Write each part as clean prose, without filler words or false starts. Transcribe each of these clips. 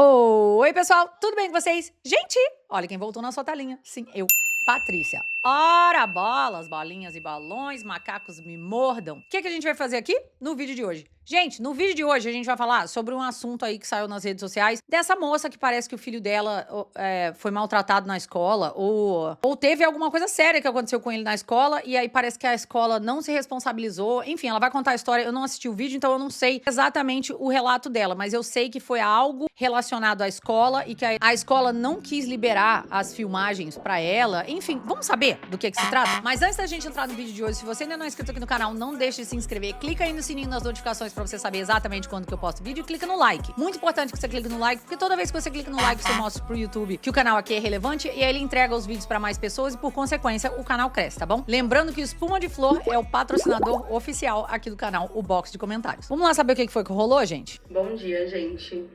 Oi, pessoal, tudo bem com vocês? Gente, olha quem voltou na sua telinha. Sim, eu, Patrícia. Ora bolas, bolinhas e balões, macacos me mordam. O que a gente vai fazer aqui no vídeo de hoje? Gente, no vídeo de hoje a gente vai falar sobre um assunto aí que saiu nas redes sociais dessa moça que parece que o filho dela foi maltratado na escola ou teve alguma coisa séria que aconteceu com ele na escola e aí parece que a escola não se responsabilizou. Enfim, ela vai contar a história. Eu não assisti o vídeo, então eu não sei exatamente o relato dela, mas eu sei que foi algo relacionado à escola e que a escola não quis liberar as filmagens pra ela. Enfim, vamos saber do que se trata? Mas antes da gente entrar no vídeo de hoje, se você ainda não é inscrito aqui no canal, não deixe de se inscrever. Clica aí no sininho das notificações pra você saber exatamente quando que eu posto vídeo e clica no like. Muito importante que você clique no like, porque toda vez que você clica no like, você mostra pro YouTube que o canal aqui é relevante e aí ele entrega os vídeos pra mais pessoas e, por consequência, o canal cresce, tá bom? Lembrando que o Espuma de Flor é o patrocinador oficial aqui do canal, o box de comentários. Vamos lá saber o que foi que rolou, gente? Bom dia, gente.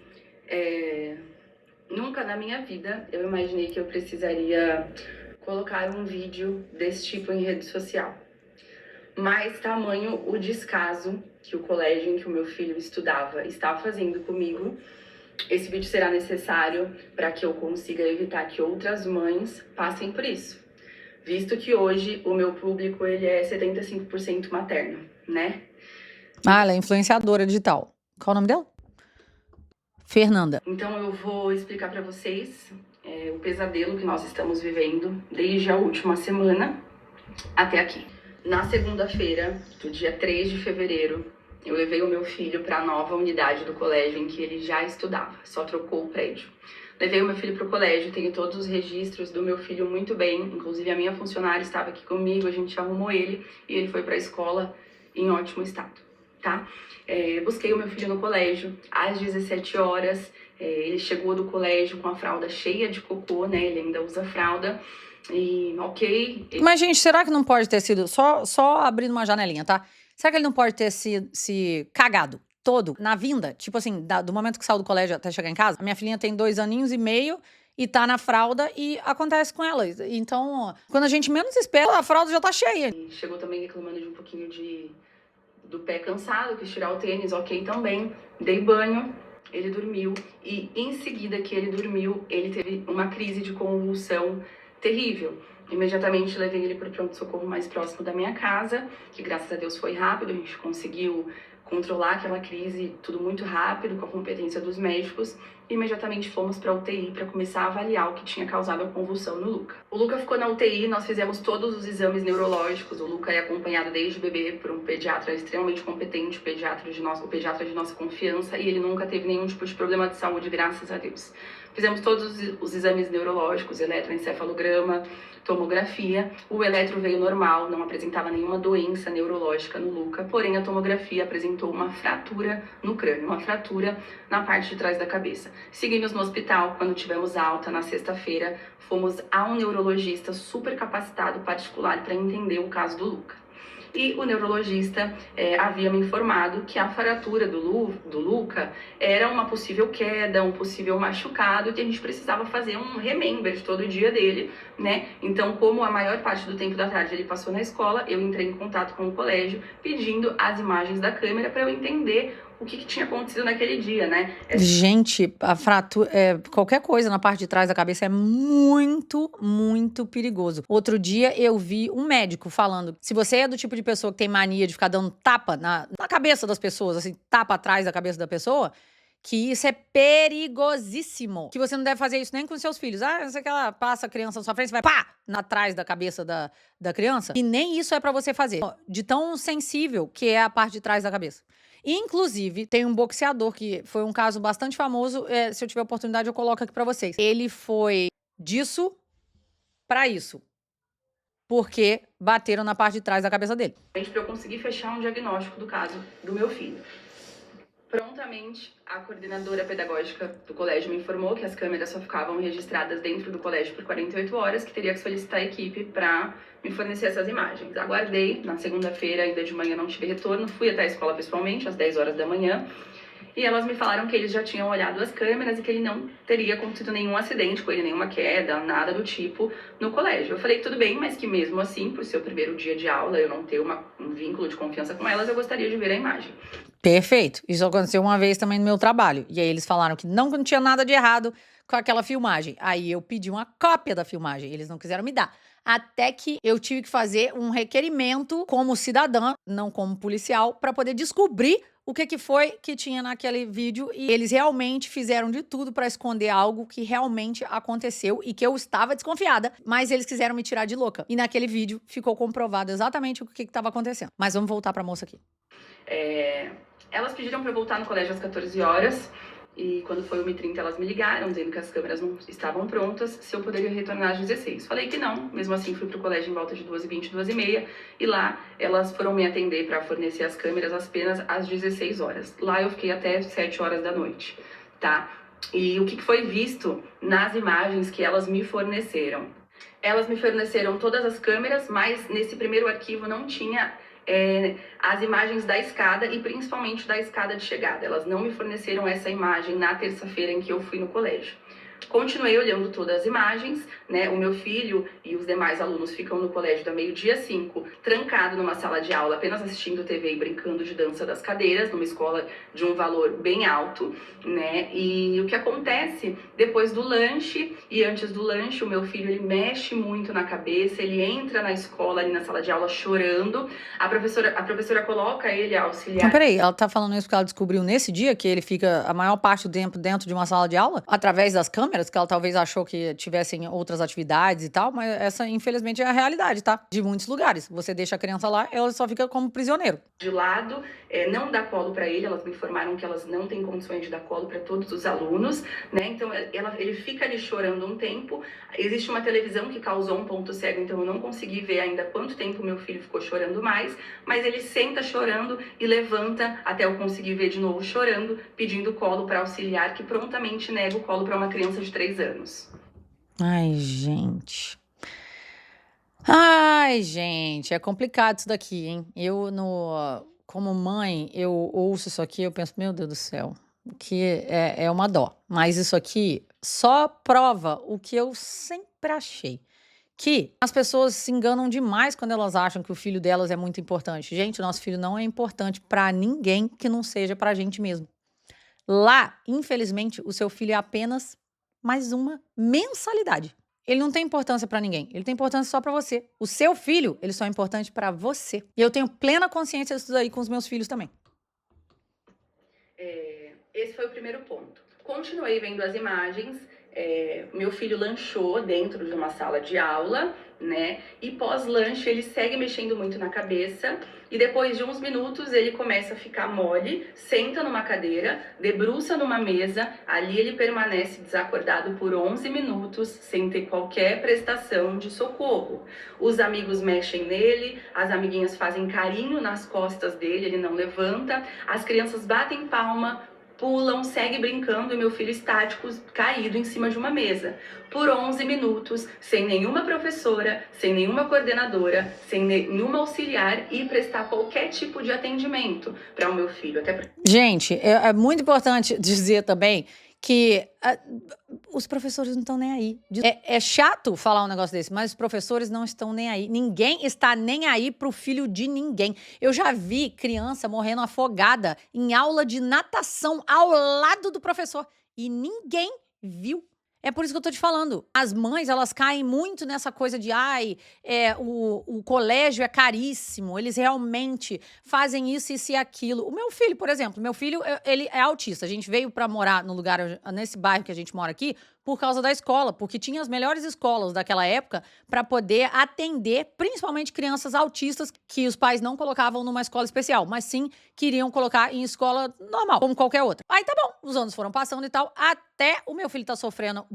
Nunca na minha vida eu imaginei que eu precisaria colocar um vídeo desse tipo em rede social. Mas tamanho o descaso que o colégio em que o meu filho estudava está fazendo comigo, esse vídeo será necessário para que eu consiga evitar que outras mães passem por isso. Visto que hoje o meu público ele é 75% materno, né? Ah, ela é influenciadora digital. Qual o nome dela? Fernanda. Então eu vou explicar para vocês o pesadelo que nós estamos vivendo desde a última semana até aqui. Na segunda-feira, do dia 3 de fevereiro, eu levei o meu filho para a nova unidade do colégio em que ele já estudava, só trocou o prédio. Levei o meu filho para o colégio, tenho todos os registros do meu filho muito bem, inclusive a minha funcionária estava aqui comigo, a gente arrumou ele e ele foi para a escola em ótimo estado, tá? Busquei o meu filho no colégio às 17 horas, ele chegou do colégio com a fralda cheia de cocô, né? Ele ainda usa fralda. E ok. Mas, gente, será que não pode ter sido só abrindo uma janelinha, tá? Será que ele não pode ter se cagado todo na vinda? Tipo assim, do momento que saiu do colégio até chegar em casa? A minha filhinha tem 2 aninhos e meio e tá na fralda e acontece com ela. Então, quando a gente menos espera, a fralda já tá cheia. E chegou também reclamando de um pouquinho do pé cansado, quis tirar o tênis, ok também. Dei banho, ele dormiu e em seguida que ele dormiu, ele teve uma crise de convulsão terrível. Imediatamente levei ele para o pronto-socorro mais próximo da minha casa, que graças a Deus foi rápido, a gente conseguiu controlar aquela crise tudo muito rápido, com a competência dos médicos. E imediatamente fomos para a UTI para começar a avaliar o que tinha causado a convulsão no Luca. O Luca ficou na UTI, nós fizemos todos os exames neurológicos. O Luca é acompanhado desde bebê por um pediatra extremamente competente, o pediatra de nossa confiança, e ele nunca teve nenhum tipo de problema de saúde, graças a Deus. Fizemos todos os exames neurológicos, eletroencefalograma, tomografia. O eletro veio normal, não apresentava nenhuma doença neurológica no Luca, porém a tomografia apresentou uma fratura no crânio, uma fratura na parte de trás da cabeça. Seguimos no hospital, quando tivemos alta na sexta-feira, fomos a um neurologista super capacitado particular para entender o caso do Luca. E o neurologista havia me informado que a fratura do Luca era uma possível queda, um possível machucado, que a gente precisava fazer um remember de todo o dia dele, né? Então, como a maior parte do tempo da tarde ele passou na escola, eu entrei em contato com o colégio pedindo as imagens da câmera para eu entender o que tinha acontecido naquele dia, né? Gente, a fratura, qualquer coisa na parte de trás da cabeça é muito, muito perigoso. Outro dia eu vi um médico falando, se você é do tipo de pessoa que tem mania de ficar dando tapa na cabeça das pessoas, assim, tapa atrás da cabeça da pessoa, que isso é perigosíssimo. Que você não deve fazer isso nem com seus filhos. Ah, não sei que ela passa a criança na sua frente, você vai pá! Atrás da cabeça da criança. E nem isso é pra você fazer. De tão sensível que é a parte de trás da cabeça. Inclusive, tem um boxeador que foi um caso bastante famoso. Se eu tiver oportunidade, eu coloco aqui pra vocês. Ele foi disso pra isso. Porque bateram na parte de trás da cabeça dele. Para eu conseguir fechar um diagnóstico do caso do meu filho. Prontamente, a coordenadora pedagógica do colégio me informou que as câmeras só ficavam registradas dentro do colégio por 48 horas, que teria que solicitar a equipe para me fornecer essas imagens. Aguardei, na segunda-feira, ainda de manhã não tive retorno, fui até a escola pessoalmente, às 10 horas da manhã, E elas me falaram que eles já tinham olhado as câmeras e que ele não teria acontecido nenhum acidente com ele, nenhuma queda, nada do tipo no colégio. Eu falei que tudo bem, mas que mesmo assim, por ser o primeiro dia de aula, eu não ter um vínculo de confiança com elas, eu gostaria de ver a imagem. Perfeito. Isso aconteceu uma vez também no meu trabalho. E aí eles falaram que não tinha nada de errado com aquela filmagem. Aí eu pedi uma cópia da filmagem. Eles não quiseram me dar. Até que eu tive que fazer um requerimento como cidadã, não como policial, para poder descobrir o que foi que tinha naquele vídeo. E eles realmente fizeram de tudo para esconder algo que realmente aconteceu e que eu estava desconfiada, mas eles quiseram me tirar de louca. E naquele vídeo ficou comprovado exatamente o que estava acontecendo. Mas vamos voltar para a moça aqui. Elas pediram para eu voltar no colégio às 14 horas. E quando foi 1h30, elas me ligaram, dizendo que as câmeras não estavam prontas, se eu poderia retornar às 16. Falei que não, mesmo assim fui pro colégio em volta de 2h20, 2h30, e lá elas foram me atender para fornecer as câmeras apenas às 16 horas. Lá eu fiquei até 7 horas da noite, tá? E o que foi visto nas imagens que elas me forneceram? Elas me forneceram todas as câmeras, mas nesse primeiro arquivo não tinha as imagens da escada e principalmente da escada de chegada. Elas não me forneceram essa imagem na terça-feira em que eu fui no colégio. Continuei olhando todas as imagens, né? O meu filho e os demais alunos ficam no colégio da meio-dia 5, trancado numa sala de aula, apenas assistindo TV e brincando de dança das cadeiras, numa escola de um valor bem alto, né? E o que acontece depois do lanche e antes do lanche, o meu filho, ele mexe muito na cabeça, ele entra na escola, ali na sala de aula, chorando. A professora coloca ele a auxiliar. Então, peraí, ela tá falando isso porque ela descobriu nesse dia que ele fica a maior parte do tempo dentro de uma sala de aula, através das câmeras, que ela talvez achou que tivessem outras atividades e tal, mas essa, infelizmente, é a realidade, tá? De muitos lugares. Você deixa a criança lá, ela só fica como prisioneiro. De lado, não dá colo para ele, elas me informaram que elas não têm condições de dar colo para todos os alunos, né? Então ele fica ali chorando um tempo. Existe uma televisão que causou um ponto cego, então eu não consegui ver ainda quanto tempo meu filho ficou chorando mais, mas ele senta chorando e levanta até eu conseguir ver de novo chorando, pedindo colo para auxiliar, que prontamente nega o colo para uma criança de 3 anos. Ai, gente. Ai, gente, é complicado isso daqui, hein? Como mãe, eu ouço isso aqui, eu penso, meu Deus do céu, que é uma dó. Mas isso aqui só prova o que eu sempre achei. Que as pessoas se enganam demais quando elas acham que o filho delas é muito importante. Gente, o nosso filho não é importante pra ninguém que não seja pra gente mesmo. Lá, infelizmente, o seu filho é apenas mais uma mensalidade. Ele não tem importância pra ninguém, ele tem importância só pra você. O seu filho, ele só é importante pra você. E eu tenho plena consciência disso daí com os meus filhos também. Esse foi o primeiro ponto. Continuei vendo as imagens. Meu filho lanchou dentro de uma sala de aula, né? E pós-lanche ele segue mexendo muito na cabeça e depois de uns minutos ele começa a ficar mole, senta numa cadeira, debruça numa mesa, ali ele permanece desacordado por 11 minutos sem ter qualquer prestação de socorro. Os amigos mexem nele, as amiguinhas fazem carinho nas costas dele, ele não levanta, as crianças batem palma, pulam, segue brincando e meu filho estático, caído em cima de uma mesa. Por 11 minutos, sem nenhuma professora, sem nenhuma coordenadora, sem nenhuma auxiliar e prestar qualquer tipo de atendimento para o meu filho. Gente, é muito importante dizer também que os professores não estão nem aí. É chato falar um negócio desse, mas os professores não estão nem aí. Ninguém está nem aí pro filho de ninguém. Eu já vi criança morrendo afogada em aula de natação ao lado do professor e ninguém viu. É por isso que eu tô te falando. As mães, elas caem muito nessa coisa de o colégio é caríssimo, eles realmente fazem isso e aquilo. O meu filho, por exemplo, ele é autista. A gente veio pra morar no lugar, nesse bairro que a gente mora aqui, por causa da escola, porque tinha as melhores escolas daquela época para poder atender principalmente crianças autistas que os pais não colocavam numa escola especial, mas sim queriam colocar em escola normal, como qualquer outra. Aí tá bom, os anos foram passando e tal, até o meu filho tá sofrendo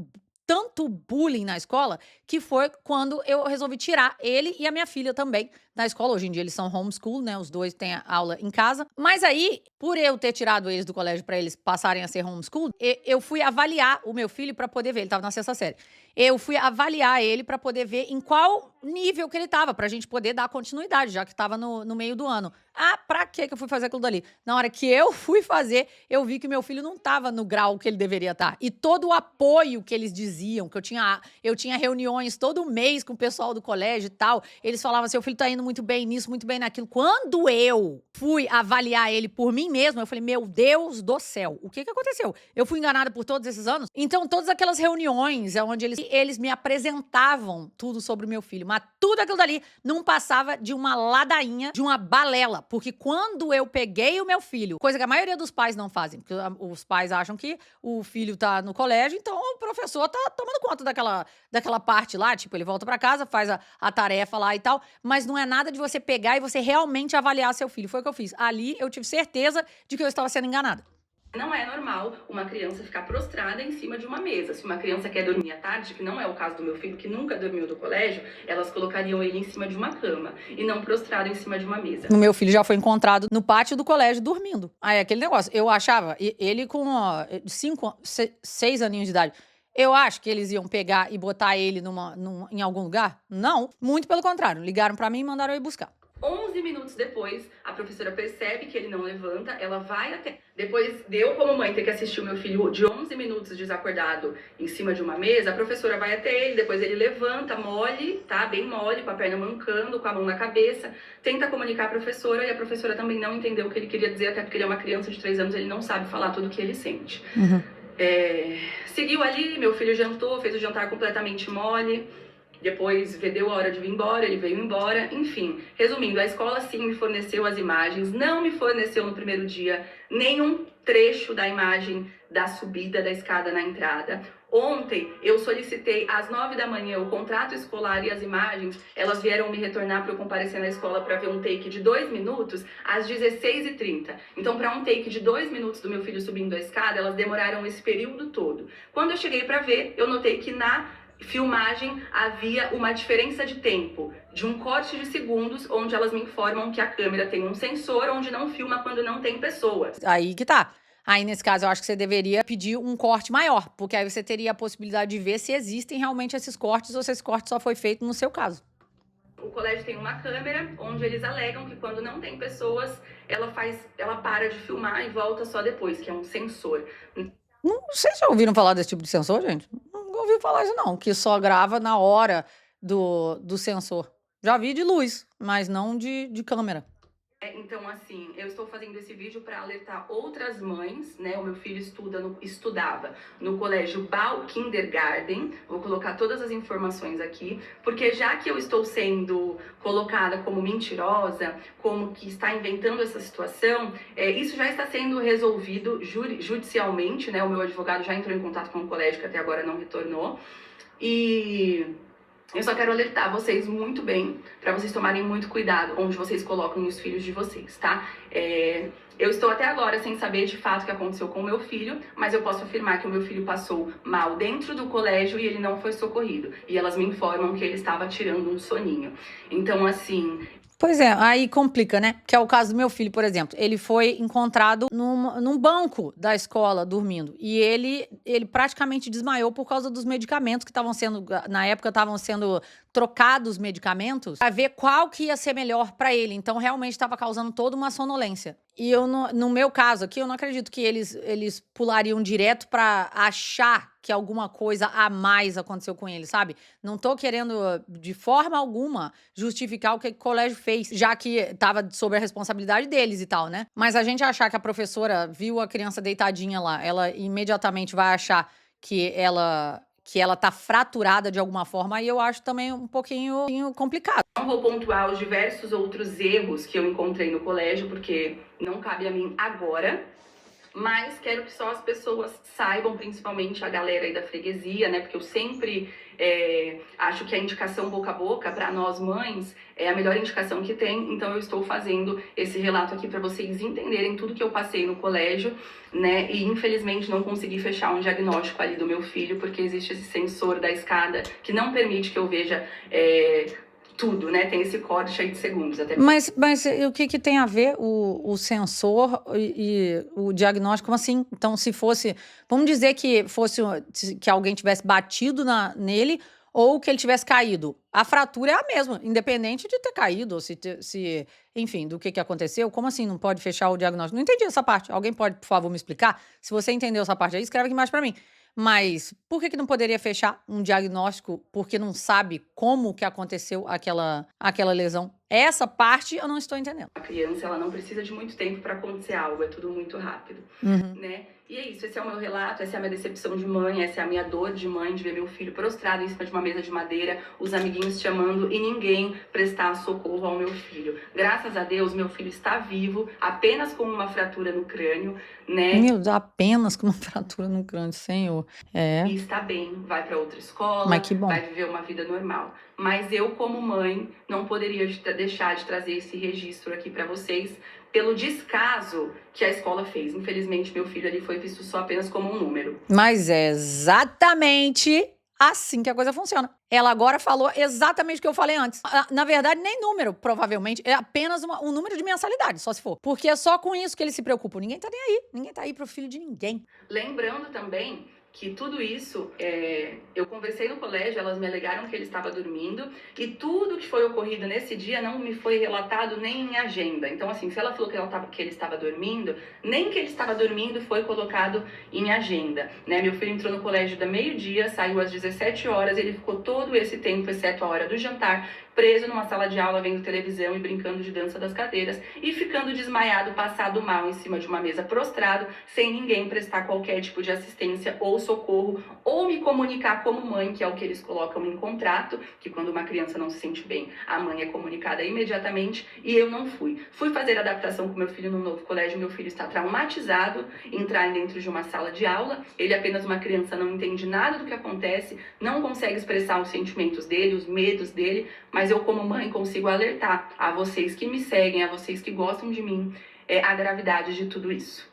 tanto bullying na escola que foi quando eu resolvi tirar ele e a minha filha também na escola. Hoje em dia eles são homeschool, né? Os dois têm aula em casa. Mas aí, por eu ter tirado eles do colégio pra eles passarem a ser homeschool, eu fui avaliar o meu filho pra poder ver. Ele tava na 6ª série. Eu fui avaliar ele pra poder ver em qual nível que ele tava, pra gente poder dar continuidade, já que tava no meio do ano. Ah, pra que eu fui fazer aquilo dali? Na hora que eu fui fazer, eu vi que meu filho não tava no grau que ele deveria estar. E todo o apoio que eles diziam, que eu tinha reuniões todo mês com o pessoal do colégio e tal, eles falavam assim, seu filho tá indo muito bem nisso, muito bem naquilo. Quando eu fui avaliar ele por mim mesma, eu falei, meu Deus do céu, o que aconteceu? Eu fui enganada por todos esses anos? Então, todas aquelas reuniões onde eles me apresentavam tudo sobre o meu filho, mas tudo aquilo dali não passava de uma ladainha, de uma balela. Porque quando eu peguei o meu filho, coisa que a maioria dos pais não fazem, porque os pais acham que o filho tá no colégio, então o professor tá tomando conta daquela parte lá, tipo, ele volta pra casa, faz a tarefa lá e tal, mas não é nada de você pegar e você realmente avaliar seu filho. Foi o que eu fiz. Ali eu tive certeza de que eu estava sendo enganada. Não é normal uma criança ficar prostrada em cima de uma mesa. Se uma criança quer dormir à tarde, que não é o caso do meu filho, que nunca dormiu do colégio, elas colocariam ele em cima de uma cama e não prostrado em cima de uma mesa. O meu filho já foi encontrado no pátio do colégio dormindo. Aí aquele negócio, eu achava, ele com 6 aninhos de idade, eu acho que eles iam pegar e botar ele em algum lugar? Não, muito pelo contrário. Ligaram pra mim e mandaram eu ir buscar. 11 minutos depois, a professora percebe que ele não levanta, ela vai até... Depois de eu, como mãe, ter que assistir o meu filho de 11 minutos desacordado em cima de uma mesa, a professora vai até ele, depois ele levanta, mole, tá? Bem mole, com a perna mancando, com a mão na cabeça, tenta comunicar a professora e a professora também não entendeu o que ele queria dizer, até porque ele é uma criança de 3 anos, ele não sabe falar tudo o que ele sente. Seguiu ali, meu filho jantou, fez o jantar completamente mole. Depois deu a hora de vir embora, ele veio embora, enfim. Resumindo, a escola sim me forneceu as imagens, não me forneceu no primeiro dia nenhum trecho da imagem da subida da escada na entrada. Ontem eu solicitei às 9 da manhã o contrato escolar e as imagens, elas vieram me retornar para eu comparecer na escola para ver um take de 2 minutos às 16h30. Então, para um take de 2 minutos do meu filho subindo a escada, elas demoraram esse período todo. Quando eu cheguei para ver, eu notei que na filmagem havia uma diferença de tempo, de um corte de segundos, onde elas me informam que a câmera tem um sensor onde não filma quando não tem pessoas. Aí que tá. Aí, nesse caso, eu acho que você deveria pedir um corte maior, porque aí você teria a possibilidade de ver se existem realmente esses cortes ou se esse corte só foi feito no seu caso. O colégio tem uma câmera onde eles alegam que quando não tem pessoas, ela para de filmar e volta só depois, que é um sensor. Não sei se já ouviram falar desse tipo de sensor, gente. Não ouvi falar isso não, que só grava na hora do sensor. Já vi de luz, mas não de câmera. Então, assim, eu estou fazendo esse vídeo para alertar outras mães, né? O meu filho estudava no colégio Bau Kindergarten. Vou colocar todas as informações aqui, porque já que eu estou sendo colocada como mentirosa, como que está inventando essa situação, isso já está sendo resolvido judicialmente, né? O meu advogado já entrou em contato com o colégio, que até agora não retornou. E eu só quero alertar vocês muito bem, para vocês tomarem muito cuidado onde vocês colocam os filhos de vocês, tá? Eu estou até agora sem saber de fato o que aconteceu com o meu filho, mas eu posso afirmar que o meu filho passou mal dentro do colégio e ele não foi socorrido. E elas me informam que ele estava tirando um soninho. Então, assim... Pois é, aí complica, né? Que é o caso do meu filho, por exemplo. Ele foi encontrado num banco da escola, dormindo. E ele praticamente desmaiou por causa dos medicamentos que estavam sendo... Na época, estavam sendo trocados os medicamentos para ver qual que ia ser melhor para ele. Então, realmente estava causando toda uma sonolência. E eu, no meu caso aqui, eu não acredito que eles pulariam direto para achar que alguma coisa a mais aconteceu com ele, sabe? Não tô querendo, de forma alguma, justificar o que o colégio fez, já que tava sob a responsabilidade deles e tal, né? Mas a gente achar que a professora viu a criança deitadinha lá, ela imediatamente vai achar que ela tá fraturada de alguma forma, aí eu acho também um pouquinho complicado. Não vou pontuar os diversos outros erros que eu encontrei no colégio, porque não cabe a mim agora. Mas quero que só as pessoas saibam, principalmente a galera aí da freguesia, né? Porque eu sempre acho que a indicação boca a boca, para nós mães, é a melhor indicação que tem. Então eu estou fazendo esse relato aqui para vocês entenderem tudo que eu passei no colégio, né? E infelizmente não consegui fechar um diagnóstico ali do meu filho, porque existe esse sensor da escada que não permite que eu veja... tudo, né? Tem esse corte aí de segundos. Até Mas o que tem a ver o sensor e o diagnóstico? Como assim? Então, se fosse... Vamos dizer que fosse que alguém tivesse batido nele ou que ele tivesse caído. A fratura é a mesma, independente de ter caído ou enfim, do que aconteceu. Como assim não pode fechar o diagnóstico? Não entendi essa parte. Alguém pode, por favor, me explicar? Se você entendeu essa parte aí, escreve aqui embaixo pra mim. Mas por que não poderia fechar um diagnóstico porque não sabe como que aconteceu aquela lesão? Essa parte eu não estou entendendo. A criança, ela não precisa de muito tempo para acontecer algo, é tudo muito rápido, né? E é isso, esse é o meu relato, essa é a minha decepção de mãe, essa é a minha dor de mãe, de ver meu filho prostrado em cima de uma mesa de madeira, os amiguinhos chamando e ninguém prestar socorro ao meu filho. Graças a Deus, meu filho está vivo, apenas com uma fratura no crânio, né? Meu Deus, apenas com uma fratura no crânio, senhor. E está bem, vai para outra escola, Mas que bom. vai viver uma vida normal. Mas eu, como mãe, não poderia deixar de trazer esse registro aqui para vocês, pelo descaso que a escola fez. Infelizmente, meu filho ali foi visto só apenas como um número. Mas é exatamente assim que a coisa funciona. Ela agora falou exatamente o que eu falei antes. Na verdade, nem número, provavelmente. É apenas um número de mensalidade, só se for. Porque é só com isso que eles se preocupam. Ninguém tá nem aí. Ninguém tá aí pro filho de ninguém. Lembrando também que tudo isso, eu conversei no colégio, elas me alegaram que ele estava dormindo, e tudo que foi ocorrido nesse dia não me foi relatado nem em agenda. Então, assim, se ela falou que ele estava dormindo, nem que ele estava dormindo foi colocado em agenda, né? Meu filho entrou no colégio da meio-dia, saiu às 17 horas, ele ficou todo esse tempo, exceto a hora do jantar, preso numa sala de aula, vendo televisão e brincando de dança das cadeiras, e ficando desmaiado, passado mal em cima de uma mesa prostrado, sem ninguém prestar qualquer tipo de assistência ou socorro, ou me comunicar como mãe, que é o que eles colocam em contrato, que quando uma criança não se sente bem, a mãe é comunicada imediatamente, e eu não fui. Fui fazer adaptação com meu filho no novo colégio, meu filho está traumatizado, entrar dentro de uma sala de aula, ele é apenas uma criança, não entende nada do que acontece, não consegue expressar os sentimentos dele, os medos dele, mas eu, como mãe, consigo alertar a vocês que me seguem, a vocês que gostam de mim, a gravidade de tudo isso.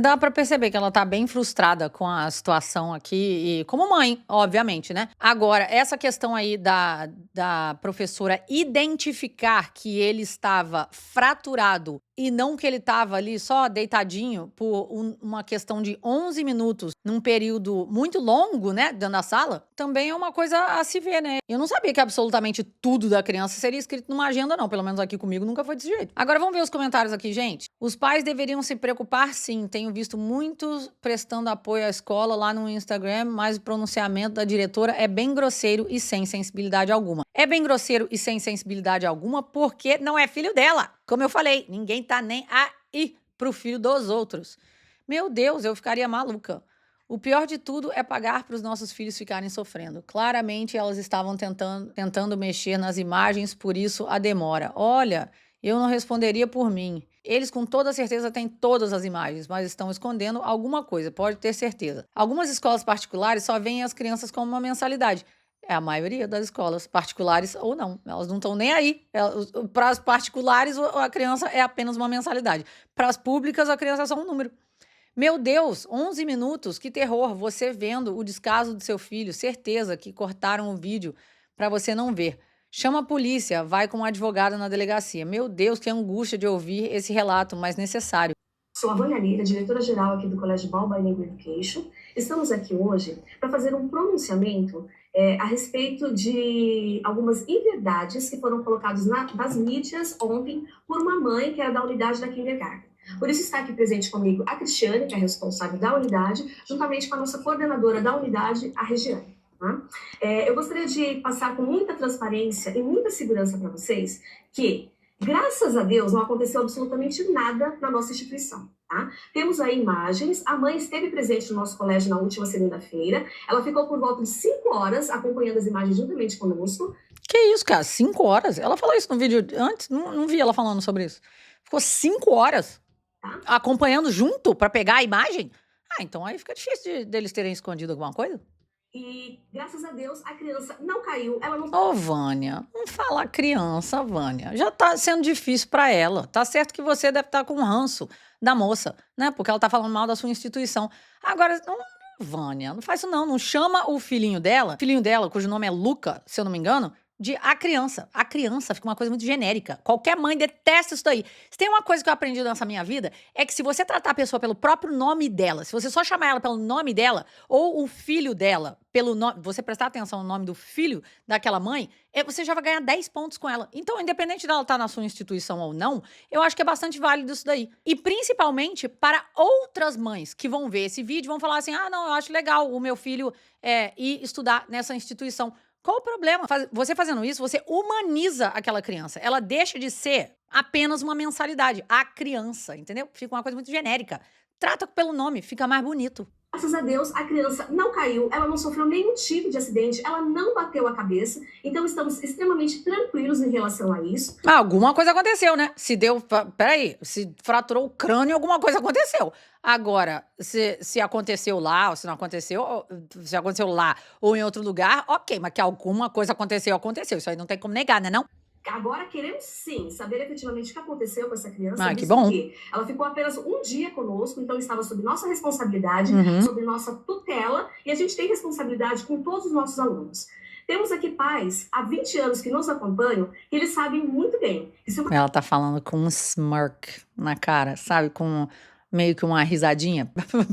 Dá pra perceber que ela tá bem frustrada com a situação aqui, e como mãe, obviamente, né? Agora, essa questão aí da professora identificar que ele estava fraturado e não que ele estava ali só deitadinho por uma questão de 11 minutos num período muito longo, né, dentro da sala, também é uma coisa a se ver, né? Eu não sabia que absolutamente tudo da criança seria escrito numa agenda, não. Pelo menos aqui comigo nunca foi desse jeito. Agora vamos ver os comentários aqui, gente. Os pais deveriam se preocupar, sim. Tenho visto muitos prestando apoio à escola lá no Instagram, mas o pronunciamento da diretora é bem grosseiro e sem sensibilidade alguma. É bem grosseiro e sem sensibilidade alguma porque não é filho dela. Como eu falei, ninguém tá nem aí pro filho dos outros. Meu Deus, eu ficaria maluca. O pior de tudo é pagar para os nossos filhos ficarem sofrendo. Claramente elas estavam tentando mexer nas imagens, por isso a demora. Olha, eu não responderia por mim. Eles com toda certeza têm todas as imagens, mas estão escondendo alguma coisa, pode ter certeza. Algumas escolas particulares só veem as crianças como uma mensalidade. É a maioria das escolas, particulares ou não. Elas não estão nem aí. Para as particulares, a criança é apenas uma mensalidade. Para as públicas, a criança é só um número. Meu Deus, 11 minutos, que terror. Você vendo o descaso do seu filho. Certeza que cortaram o vídeo para você não ver. Chama a polícia, vai com um advogado na delegacia. Meu Deus, que angústia de ouvir esse relato, mas necessário. Sou a Vânia Lira, diretora-geral aqui do Colégio Baú Bilingual Education. Estamos aqui hoje para fazer um pronunciamento a respeito de algumas inverdades que foram colocadas nas mídias ontem por uma mãe que era da unidade da Kindergarten. Por isso está aqui presente comigo a Cristiane, que é responsável da unidade, juntamente com a nossa coordenadora da unidade, a Regiane. Tá? Eu gostaria de passar com muita transparência e muita segurança para vocês que, graças a Deus, não aconteceu absolutamente nada na nossa instituição. Tá? Temos aí imagens, a mãe esteve presente no nosso colégio na última segunda-feira, ela ficou por volta de 5 horas acompanhando as imagens juntamente conosco. Que isso, cara? 5 horas? Ela falou isso no vídeo antes? Não vi ela falando sobre isso. Ficou 5 horas acompanhando junto pra pegar a imagem? Então aí fica difícil deles terem escondido alguma coisa. E, graças a Deus, a criança não caiu, ela não... Ô, Vânia, não fala criança, Vânia. Já tá sendo difícil pra ela. Tá certo que você deve estar com ranço da moça, né? Porque ela tá falando mal da sua instituição. Agora, não, Vânia, não faz isso não. Não chama o filhinho dela, cujo nome é Luca, se eu não me engano, de a criança. A criança fica uma coisa muito genérica. Qualquer mãe detesta isso daí. Se tem uma coisa que eu aprendi nessa minha vida, é que se você tratar a pessoa pelo próprio nome dela, se você só chamar ela pelo nome dela, ou o filho dela pelo nome, você prestar atenção no nome do filho daquela mãe, você já vai ganhar 10 pontos com ela. Então, independente dela estar na sua instituição ou não, eu acho que é bastante válido isso daí. E principalmente para outras mães que vão ver esse vídeo e vão falar assim, ah, não, eu acho legal o meu filho ir estudar nessa instituição. Qual o problema? Você fazendo isso, você humaniza aquela criança. Ela deixa de ser apenas uma mensalidade. A criança, entendeu? Fica uma coisa muito genérica. Trata pelo nome, fica mais bonito. Graças a Deus, a criança não caiu, ela não sofreu nenhum tipo de acidente, ela não bateu a cabeça, então estamos extremamente tranquilos em relação a isso. Alguma coisa aconteceu, né? Peraí, se fraturou o crânio, alguma coisa aconteceu. Agora, se aconteceu lá, ou se não aconteceu, se aconteceu lá ou em outro lugar, ok, mas que alguma coisa aconteceu. Isso aí não tem como negar, né, não? Agora queremos sim saber efetivamente o que aconteceu com essa criança. Ah, que bom. Que ela ficou apenas um dia conosco, então estava sob nossa responsabilidade, sob nossa tutela, e a gente tem responsabilidade com todos os nossos alunos. Temos aqui pais há 20 anos que nos acompanham e eles sabem muito bem. Ela tá falando com um smirk na cara, sabe? Com meio que uma risadinha.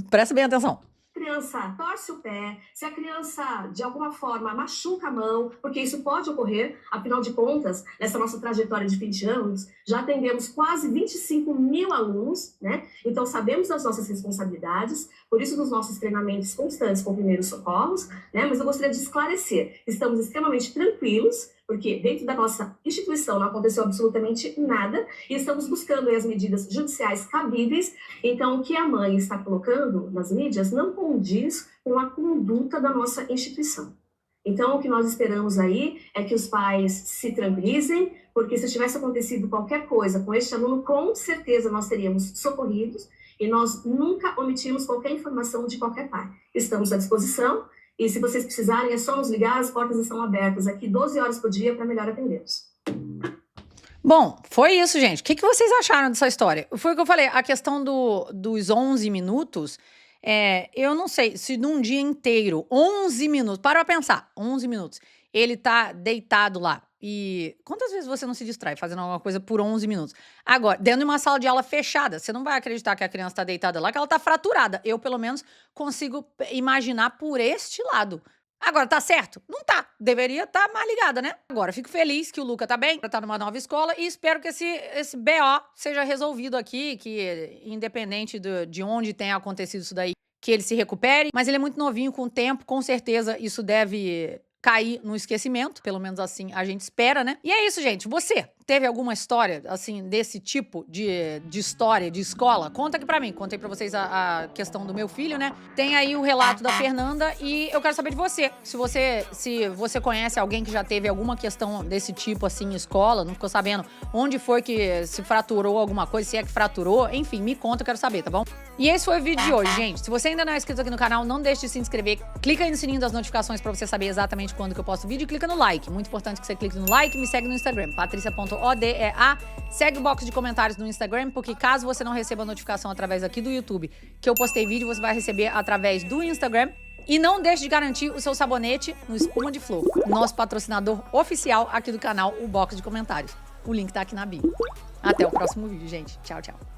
Presta bem atenção. Se a criança torce o pé, se a criança de alguma forma machuca a mão, porque isso pode ocorrer, afinal de contas, nessa nossa trajetória de 20 anos, já atendemos quase 25 mil alunos, né? Então sabemos das nossas responsabilidades, por isso dos nossos treinamentos constantes com primeiros socorros, né? Mas eu gostaria de esclarecer, estamos extremamente tranquilos, porque dentro da nossa instituição não aconteceu absolutamente nada e estamos buscando aí as medidas judiciais cabíveis. Então, o que a mãe está colocando nas mídias não condiz com a conduta da nossa instituição. Então, o que nós esperamos aí é que os pais se tranquilizem, porque se tivesse acontecido qualquer coisa com este aluno, com certeza nós teríamos socorridos e nós nunca omitimos qualquer informação de qualquer pai. Estamos à disposição. E se vocês precisarem, é só nos ligar, as portas estão abertas aqui 12 horas por dia para melhor atendê-los. Bom, foi isso, gente. O que vocês acharam dessa história? Foi o que eu falei, a questão dos 11 minutos, eu não sei se num dia inteiro, 11 minutos, para pensar, 11 minutos, ele tá deitado lá. E quantas vezes você não se distrai fazendo alguma coisa por 11 minutos? Agora, dentro de uma sala de aula fechada, você não vai acreditar que a criança tá deitada lá, que ela tá fraturada. Eu, pelo menos, consigo imaginar por este lado. Agora, tá certo? Não tá. Deveria estar mais ligada, né? Agora, fico feliz que o Luca tá bem, tá numa nova escola e espero que esse BO seja resolvido aqui, que independente de onde tenha acontecido isso daí, que ele se recupere. Mas ele é muito novinho, com o tempo, com certeza isso deve cair no esquecimento, pelo menos assim a gente espera, né? E é isso, gente. Você teve alguma história, assim, desse tipo de história, de escola? Conta aqui pra mim. Contei pra vocês a questão do meu filho, né? Tem aí o relato da Fernanda e eu quero saber de você. Se você conhece alguém que já teve alguma questão desse tipo, assim, em escola, não ficou sabendo onde foi que se fraturou alguma coisa, se é que fraturou, enfim, me conta, eu quero saber, tá bom? E esse foi o vídeo de hoje, gente. Se você ainda não é inscrito aqui no canal, não deixe de se inscrever. Clica aí no sininho das notificações pra você saber exatamente quando que eu posto vídeo e clica no like. Muito importante que você clique no like, me segue no Instagram, patricia.odea. Segue o box de comentários no Instagram, porque caso você não receba a notificação através aqui do YouTube que eu postei vídeo, você vai receber através do Instagram. E não deixe de garantir o seu sabonete no Espuma de Flor, nosso patrocinador oficial aqui do canal, o box de comentários. O link tá aqui na bio. Até o próximo vídeo, gente. Tchau, tchau.